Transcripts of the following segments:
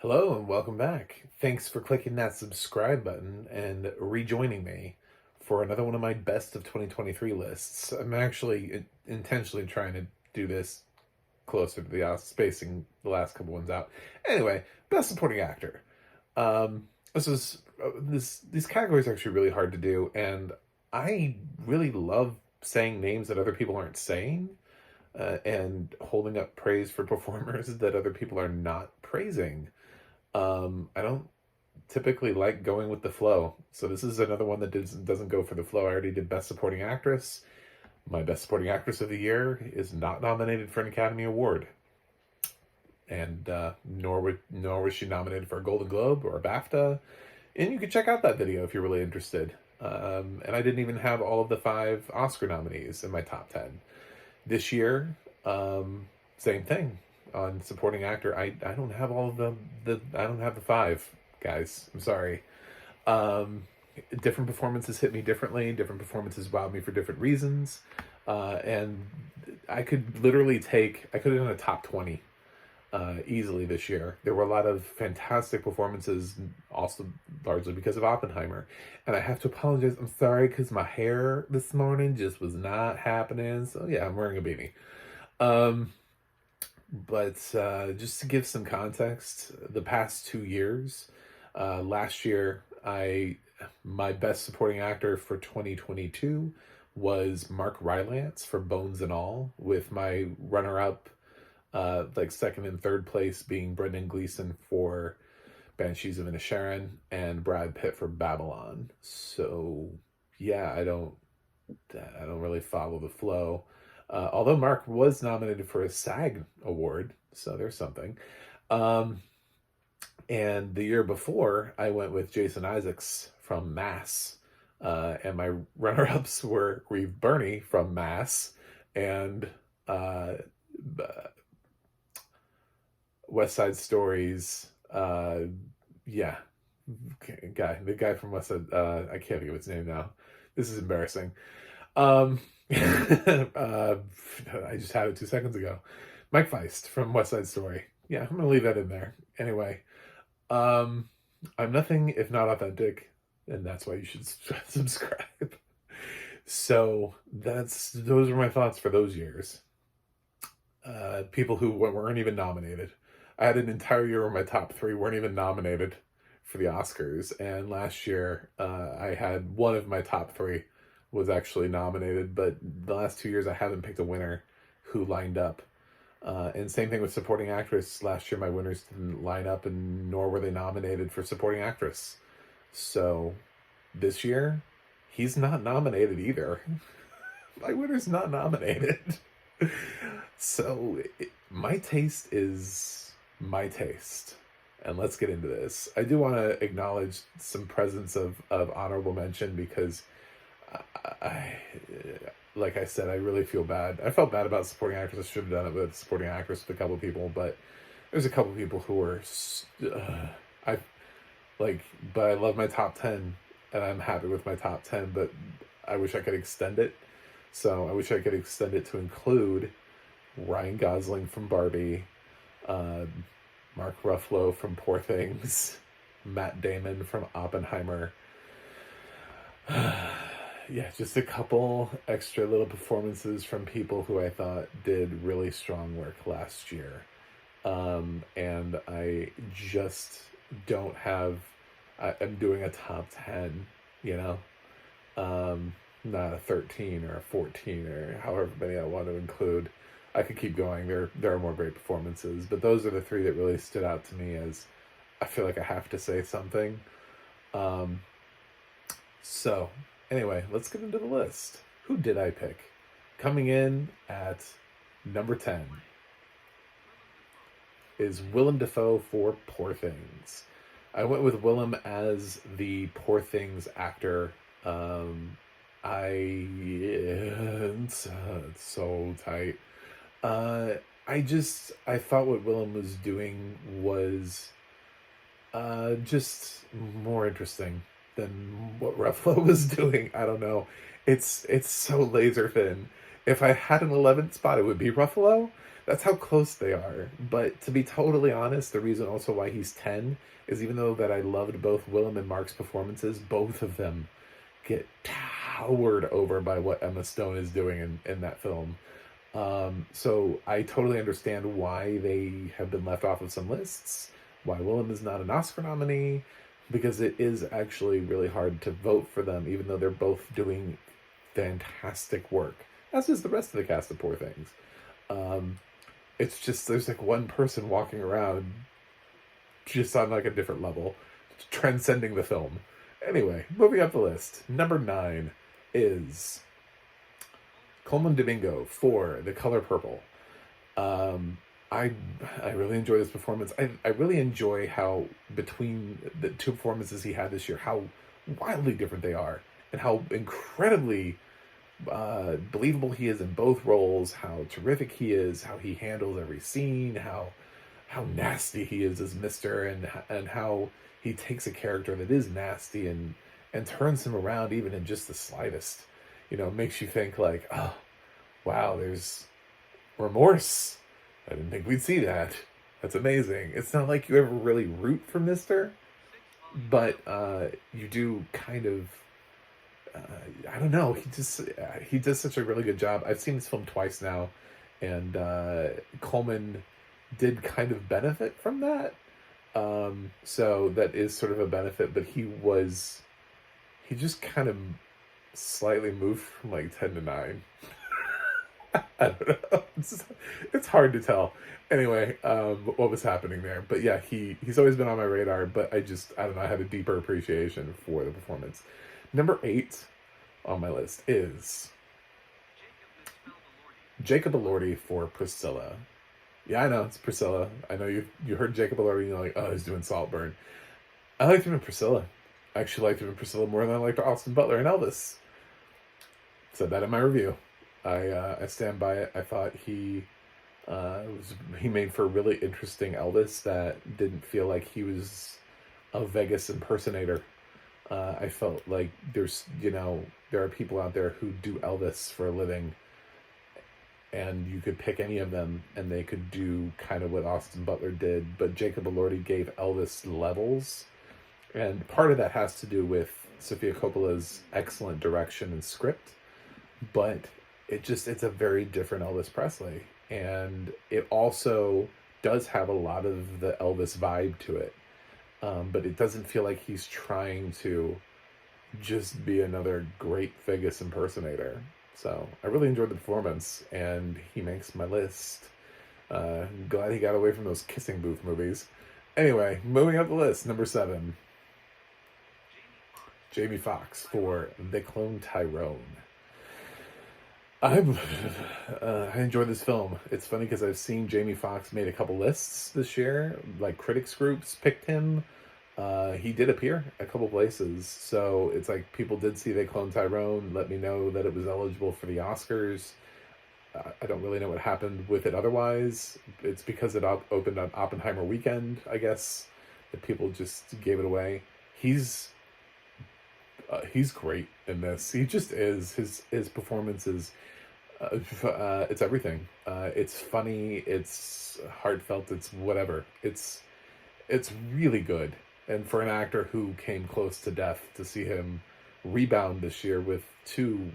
Hello and welcome back. Thanks for clicking that subscribe button and rejoining me for another one of my best of 2023 lists. I'm actually intentionally trying to do this closer to the spacing the last couple ones out. Anyway, best supporting actor. This is these categories are actually really hard to do, and I really love saying names that other people aren't saying, and holding up praise for performers that other people are not praising. I don't typically like going with the flow. So this is another one that doesn't go for the flow. I already did Best Supporting Actress. My Best Supporting Actress of the Year is not nominated for an Academy Award. And nor was she nominated for a Golden Globe or a BAFTA. And you can check out that video if you're really interested. And I didn't even have all of the 5 Oscar nominees in my top 10. This year, same thing on supporting actor. I don't have all of the I don't have the 5 guys. I'm sorry. Um, Different performances hit me differently. Different performances wowed me for different reasons. And I could I could have done a top 20 easily this year. There were a lot of fantastic performances, also largely because of Oppenheimer. And I have to apologize. I'm sorry because my hair this morning just was not happening. So yeah, I'm wearing a beanie. Um, but just to give some context, the past 2 years, last year, I my best supporting actor for 2022 was Mark Rylance for Bones and All, with my runner-up, like second and third place being Brendan Gleeson for Banshees of Inisherin and Brad Pitt for Babylon. So yeah, I don't really follow the flow. Although Mark was nominated for a SAG award, so there's something. Um, and the year before, I went with Jason Isaacs from Mass. And my runner-ups were Reeve Burney from Mass and uh, West Side Stories. Yeah, the guy from West Side. I can't think of his name now. This is embarrassing. Um, I just had it 2 seconds ago. Mike Feist from West Side Story. Yeah, I'm gonna leave that in there. Anyway, um, I'm nothing if not authentic, and that's why you should subscribe. So those are my thoughts for those years. People who weren't even nominated. I had an entire year where my top 3 weren't even nominated for the Oscars, and last year I had one of my top 3 was actually nominated, but the last 2 years I haven't picked a winner who lined up. And same thing with supporting actress. Last year my winners didn't line up, and nor were they nominated for supporting actress. So this year, he's not nominated either. My winner's not nominated. So my taste is my taste. And let's get into this. I do want to acknowledge some presence of honorable mention because I, like I said, I really feel bad. I felt bad about supporting actress. I should have done it with supporting actress with a couple people, but there's a couple people who were, I like, but I love my top 10 and I'm happy with my top 10, but I wish I could extend it. So I wish I could extend it to include Ryan Gosling from Barbie, uh, Mark Ruffalo from Poor Things, Matt Damon from Oppenheimer. Yeah, just a couple extra little performances from people who I thought did really strong work last year. And I just don't have, I'm doing a top 10, you know, not a 13 or a 14 or however many I want to include. I could keep going. There are more great performances, but those are the 3 that really stood out to me as I feel like I have to say something. Um, so anyway, let's get into the list. Who did I pick? Coming in at number 10 is Willem Dafoe for Poor Things. I went with Willem as the Poor Things actor. It's so tight. I thought what Willem was doing was just more interesting than what Ruffalo was doing. I don't know. It's so laser thin. If I had an 11th spot, it would be Ruffalo. That's how close they are. But to be totally honest, the reason also why he's 10 is even though that I loved both Willem and Mark's performances, both of them get towered over by what Emma Stone is doing in that film. So I totally understand why they have been left off of some lists, why Willem is not an Oscar nominee, because it is actually really hard to vote for them, even though they're both doing fantastic work, as is the rest of the cast of Poor Things. Um, it's just there's like one person walking around just on like a different level, transcending the film. Anyway, moving up the list. Number 9 is Colman Domingo for The Color Purple. Um, I really enjoy this performance. I really enjoy how between the two performances he had this year, how wildly different they are, and how incredibly believable he is in both roles. How terrific he is, how he handles every scene, how nasty he is as Mister, and how he takes a character that is nasty and turns him around even in just the slightest. Makes you think like, oh, wow, there's remorse. I didn't think we'd see that. That's amazing. It's not like you ever really root for Mister, but you do kind of. I don't know. He does such a really good job. I've seen this film twice now, and Colman did kind of benefit from that. So that is sort of a benefit, but he just kind of slightly moved from like 10 to 9. I don't know. It's hard to tell. Anyway, what was happening there? But yeah, he's always been on my radar. But I don't know. I had a deeper appreciation for the performance. Number 8 on my list is Jacob Elordi for Priscilla. Yeah, I know it's Priscilla. I know you heard Jacob Elordi and you're like, oh, he's doing Saltburn. I liked him in Priscilla. I actually liked him in Priscilla more than I liked Austin Butler and Elvis. Said that in my review. I stand by it. I thought he made for a really interesting Elvis that didn't feel like he was a Vegas impersonator. I felt like there are people out there who do Elvis for a living, and you could pick any of them and they could do kind of what Austin Butler did, but Jacob Elordi gave Elvis levels, and part of that has to do with Sofia Coppola's excellent direction and script, but it's a very different Elvis Presley, and it also does have a lot of the Elvis vibe to it, but it doesn't feel like he's trying to just be another great Vegas impersonator. So I really enjoyed the performance, and he makes my list. Glad he got away from those kissing booth movies. Anyway, moving up the list, number 7. Jamie Foxx for The Clone Tyrone. I enjoyed this film. It's funny because I've seen Jamie Foxx made a couple lists this year. Like critics groups picked him. He did appear a couple places, so it's like people did see They Clone Tyrone, let me know that it was eligible for the Oscars. I don't really know what happened with it otherwise. It's because it opened on Oppenheimer weekend, I guess, that people just gave it away. He's great in this. He just is. His performance is it's everything. It's funny, it's heartfelt, it's whatever. It's really good. And for an actor who came close to death, to see him rebound this year with 2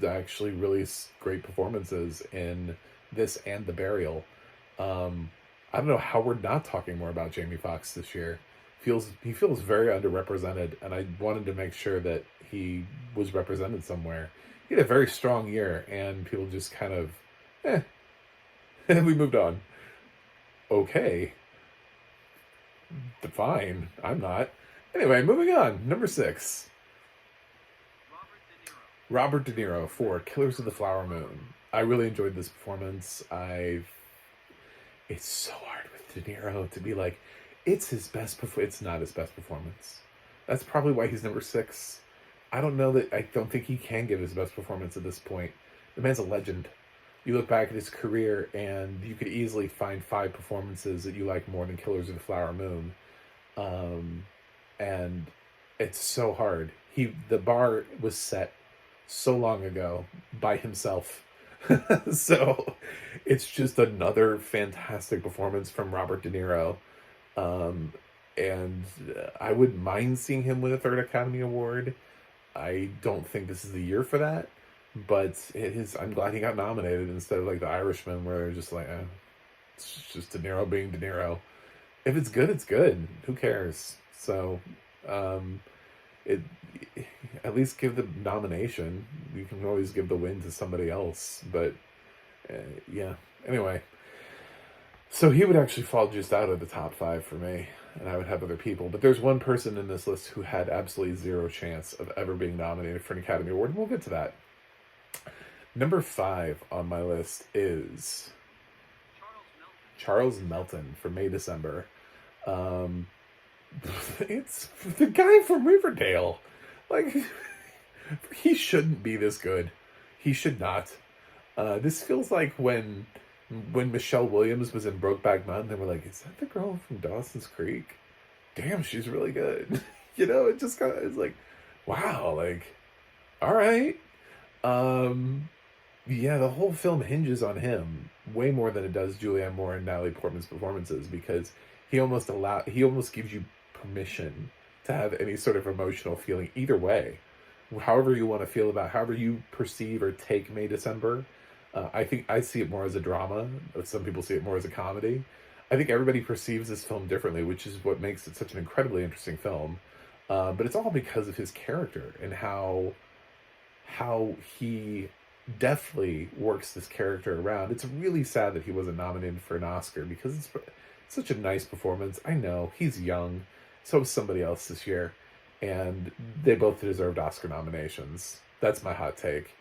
actually really great performances in this and The Burial. I don't know how we're not talking more about Jamie Foxx this year. He feels very underrepresented, and I wanted to make sure that he was represented somewhere. He had a very strong year, and people just kind of, and we moved on. Okay. Fine. I'm not. Anyway, moving on. Number 6. Robert De Niro for Killers of the Flower Moon. I really enjoyed this performance. It's so hard with De Niro to be like, it's his best it's not his best performance. That's probably why he's number 6. I don't think he can give his best performance at this point. The man's a legend. You look back at his career and you could easily find 5 performances that you like more than Killers of the Flower Moon. And it's so hard. The bar was set so long ago by himself So it's just another fantastic performance from Robert De Niro. Um, and I wouldn't mind seeing him win a third Academy Award. I don't think this is the year for that, but it is. I'm glad he got nominated instead of like The Irishman, where they're just like, it's just De Niro being De Niro. If it's good, it's good. Who cares? So, um, it at least give the nomination. You can always give the win to somebody else, but uh, yeah. Anyway, so he would actually fall just out of the top five for me, and I would have other people. But there's one person in this list who had absolutely zero chance of ever being nominated for an Academy Award, and we'll get to that. Number 5 on my list is Charles Melton for May December. Um, it's the guy from Riverdale. Like, he shouldn't be this good. He should not. This feels like when Michelle Williams was in Brokeback Mountain, they were like, "Is that the girl from Dawson's Creek? Damn, she's really good." It just kind of is like, wow, like, all right. Um, yeah, the whole film hinges on him way more than it does Julianne Moore and Natalie Portman's performances, because he almost gives you permission to have any sort of emotional feeling either way, however you want to feel about, however you perceive or take May December. I think I see it more as a drama. Some people see it more as a comedy. I think everybody perceives this film differently, which is what makes it such an incredibly interesting film. But it's all because of his character and how he deftly works this character around. It's really sad that he wasn't nominated for an Oscar, because it's such a nice performance. I know he's young, so is somebody else this year, and they both deserved Oscar nominations. That's my hot take.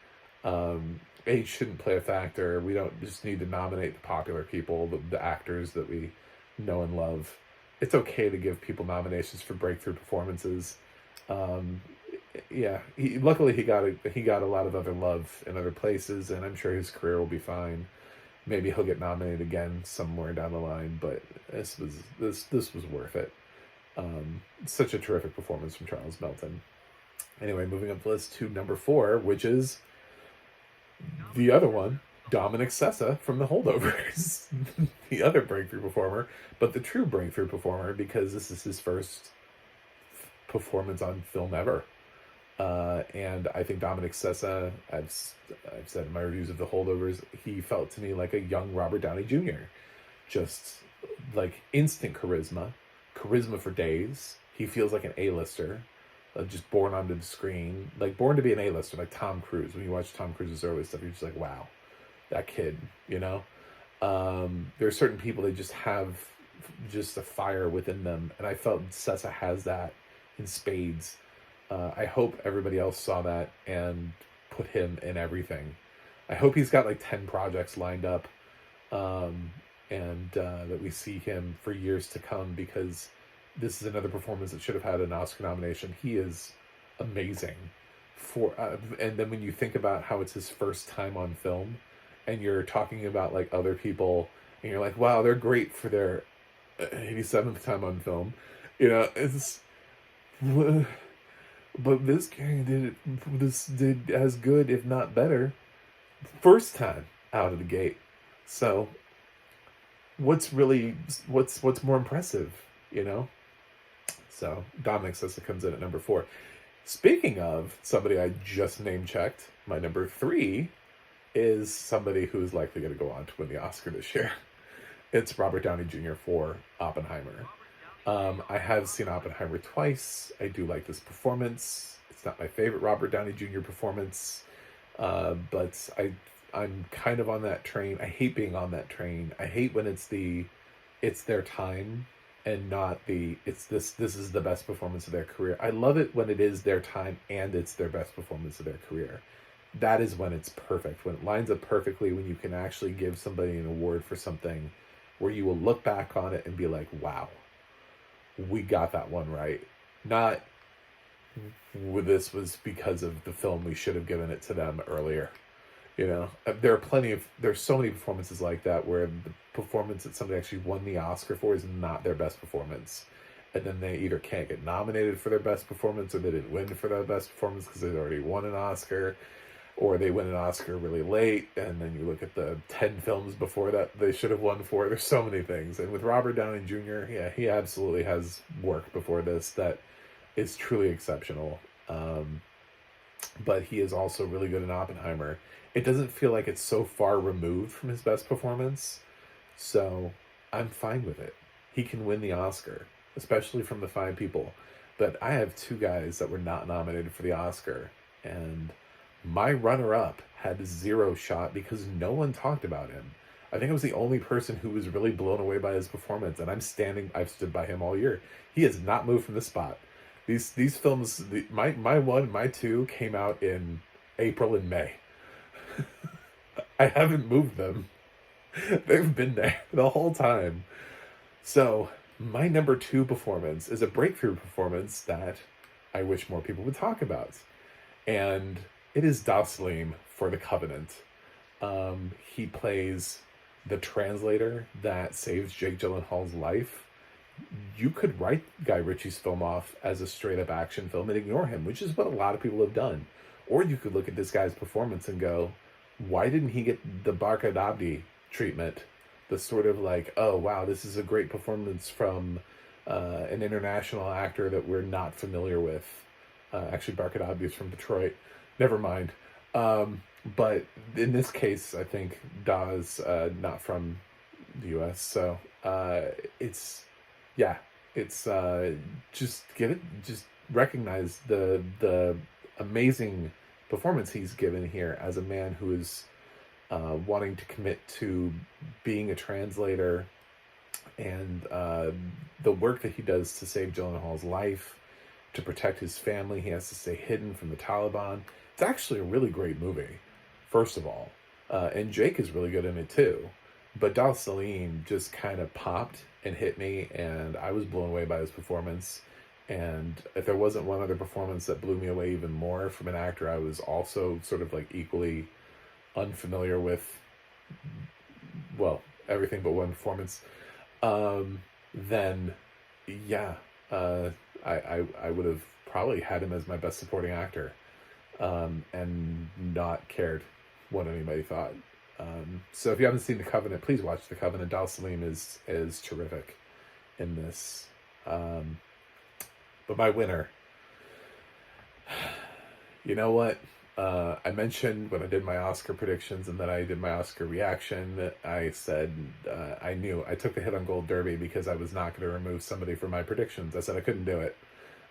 Age shouldn't play a factor. We don't just need to nominate the popular people, the actors that we know and love. It's okay to give people nominations for breakthrough performances. Um, yeah, luckily he got a lot of other love in other places, and I'm sure his career will be fine. Maybe he'll get nominated again somewhere down the line, but this was worth it. Such a terrific performance from Charles Melton. Anyway, moving up the list to number 4, which is the other one, Dominic Sessa from The Holdovers, the other breakthrough performer, but the true breakthrough performer, because this is his first performance on film ever. And I think Dominic Sessa, I've said in my reviews of The Holdovers, he felt to me like a young Robert Downey Jr. Just like instant charisma for days. He feels like an A-lister, just born onto the screen, like born to be an A-lister, like Tom Cruise. When you watch Tom Cruise's early stuff, you're just like, wow, that kid, There are certain people that just have just a fire within them, and I felt Sessa has that in spades. I hope everybody else saw that and put him in everything. I hope he's got like 10 projects lined up, and that we see him for years to come, because this is another performance that should have had an Oscar nomination. He is amazing. And then when you think about how it's his first time on film, and you're talking about like other people, and you're like, wow, they're great for their 87th time on film, it's. But this guy did as good, if not better, first time out of the gate. So, what's more impressive, So Dominic Sessa comes in at number 4. Speaking of somebody I just name checked, my number 3 is somebody who is likely going to go on to win the Oscar this year. It's Robert Downey Jr. for Oppenheimer. I have seen Oppenheimer twice. I do like this performance. It's not my favorite Robert Downey Jr. performance, but I'm kind of on that train. I hate being on that train. I hate when it's their time and not this is the best performance of their career. I love it when it is their time and it's their best performance of their career. That is when it's perfect, when it lines up perfectly, when you can actually give somebody an award for something where you will look back on it and be like, wow, we got that one right. Not this was because of the film, we should have given it to them earlier. There's so many performances like that where the performance that somebody actually won the Oscar for is not their best performance. And then they either can't get nominated for their best performance, or they didn't win for their best performance because they'd already won an Oscar. or they win an Oscar really late, and then you look at the 10 films before that they should have won for. There's so many things. And with Robert Downey Jr., yeah, he absolutely has work before this that is truly exceptional. But he is also really good in Oppenheimer. It doesn't feel like it's so far removed from his best performance, so I'm fine with it. He can win the Oscar, especially from the five people. But I have two guys that were not nominated for the Oscar, and my runner-up had zero shot because no one talked about him. I think I was the only person who was really blown away by his performance, and I've stood by him all year. He has not moved from the spot. These films, my one, my two came out in April and May. I haven't moved them. They've been there the whole time. So my number two performance is a breakthrough performance that I wish more people would talk about, and it is Das Lehm for The Covenant. He plays the translator that saves Jake Gyllenhaal's life. You could write Guy Ritchie's film off as a straight up action film and ignore him, which is what a lot of people have done. Or you could look at this guy's performance and go, why didn't he get the Barkhad Abdi treatment? The sort of like, oh wow, this is a great performance from an international actor that we're not familiar with. Actually, Barkhad Abdi is from Detroit. Never mind. But in this case, I think Da's not from the U.S. So it's just recognize the amazing performance he's given here as a man who is wanting to commit to being a translator, and the work that he does to save Gyllenhaal's life, to protect his family. He has to stay hidden from the Taliban. It's actually a really great movie, first of all. And Jake is really good in it too. But Das Lehm just kind of popped and hit me, and I was blown away by his performance. And if there wasn't one other performance that blew me away even more from an actor I was also sort of like equally unfamiliar with, well, everything but one performance, then yeah, I would have probably had him as my best supporting actor, and not cared what anybody thought. So if you haven't seen The Covenant, please watch The Covenant. Das Lehm is terrific in this. But my winner, you know what? I mentioned when I did my Oscar predictions and then I did my Oscar reaction, I said I took the hit on Gold Derby because I was not going to remove somebody from my predictions. I said I couldn't do it.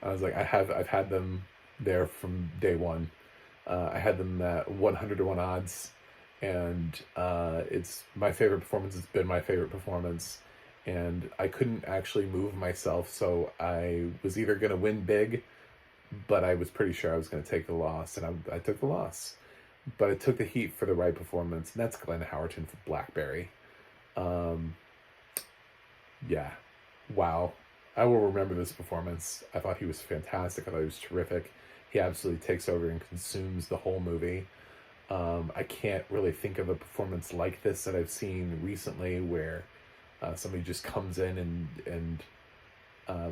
I was like, I've had them there from day one. I had them at 100 to 1 odds, and it's my favorite performance. It's been my favorite performance, and I couldn't actually move myself, so I was either going to win big, but I was pretty sure I was going to take the loss, and I took the loss. But I took the heat for the right performance, and that's Glenn Howerton for Blackberry. Yeah. Wow. I will remember this performance. I thought he was fantastic. I thought he was terrific. He absolutely takes over and consumes the whole movie. I can't really think of a performance like this that I've seen recently where somebody just comes in and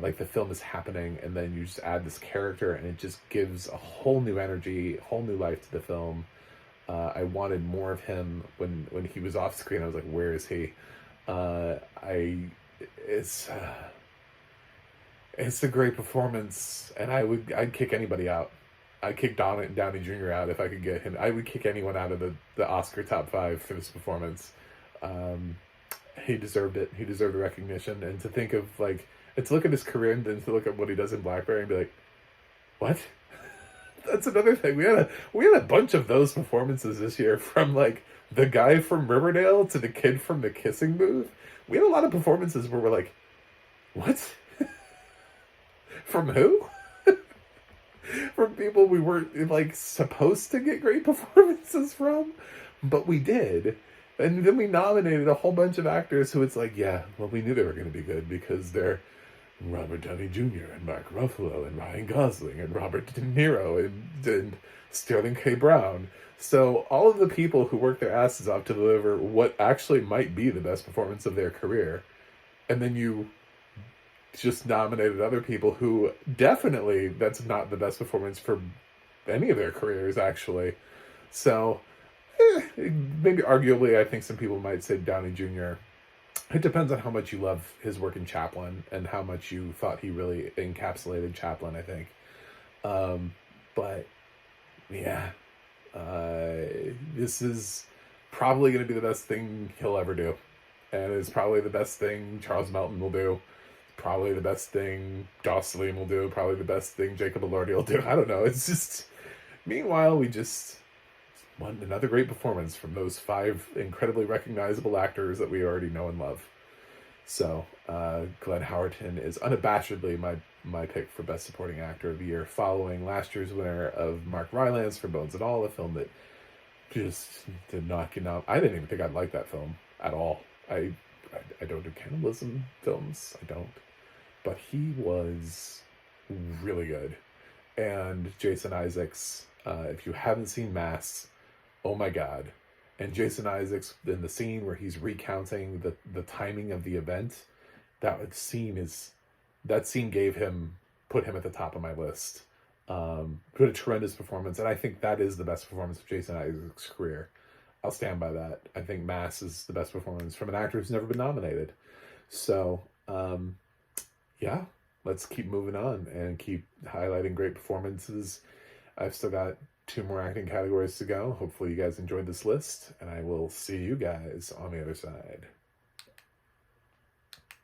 like the film is happening and then you just add this character and it just gives a whole new energy, whole new life to the film. I wanted more of him when he was off screen. I was like, where is he? It's a great performance, and I'd kick anybody out. I'd kick Downey Jr. out if I could get him. I would kick anyone out of the Oscar top 5 for this performance. He deserved it. He deserved the recognition. And to think of like, and to look at his career and then to look at what he does in Blackberry and be like, what? That's another thing. We had a bunch of those performances this year, from like the guy from Riverdale to the kid from The Kissing Booth. We had a lot of performances where we're like, what? From who? From people we weren't like supposed to get great performances from, but we did. And then we nominated a whole bunch of actors who it's like, yeah, well, we knew they were going to be good because they're Robert Downey Jr. and Mark Ruffalo and Ryan Gosling and Robert De Niro and Sterling K. Brown. So all of the people who work their asses off to deliver what actually might be the best performance of their career, and then you just nominated other people who definitely that's not the best performance for any of their careers, actually. So, maybe arguably, I think some people might say Downey Jr. It depends on how much you love his work in Chaplin and how much you thought he really encapsulated Chaplin, I think. Um, but yeah, this is probably going to be the best thing he'll ever do. And it's probably the best thing Charles Melton will do. Probably the best thing Joss Salim will do. Probably the best thing Jacob Elordi will do. I don't know. It's just. Meanwhile, we just want another great performance from those five incredibly recognizable actors that we already know and love. So, Glenn Howerton is unabashedly my pick for Best Supporting Actor of the Year, following last year's winner of Mark Rylance for Bones and All, a film that just did not get out. I didn't even think I'd like that film at all. I don't do cannibalism films. I don't. But he was really good. And Jason Isaacs, if you haven't seen Mass, oh my god. And Jason Isaacs in the scene where he's recounting the timing of the event, that scene put him at the top of my list. Put a tremendous performance, and I think that is the best performance of Jason Isaacs' career. I'll stand by that. I think Mass is the best performance from an actor who's never been nominated. So, yeah, let's keep moving on and keep highlighting great performances. I've still got 2 more acting categories to go. Hopefully you guys enjoyed this list, and I will see you guys on the other side.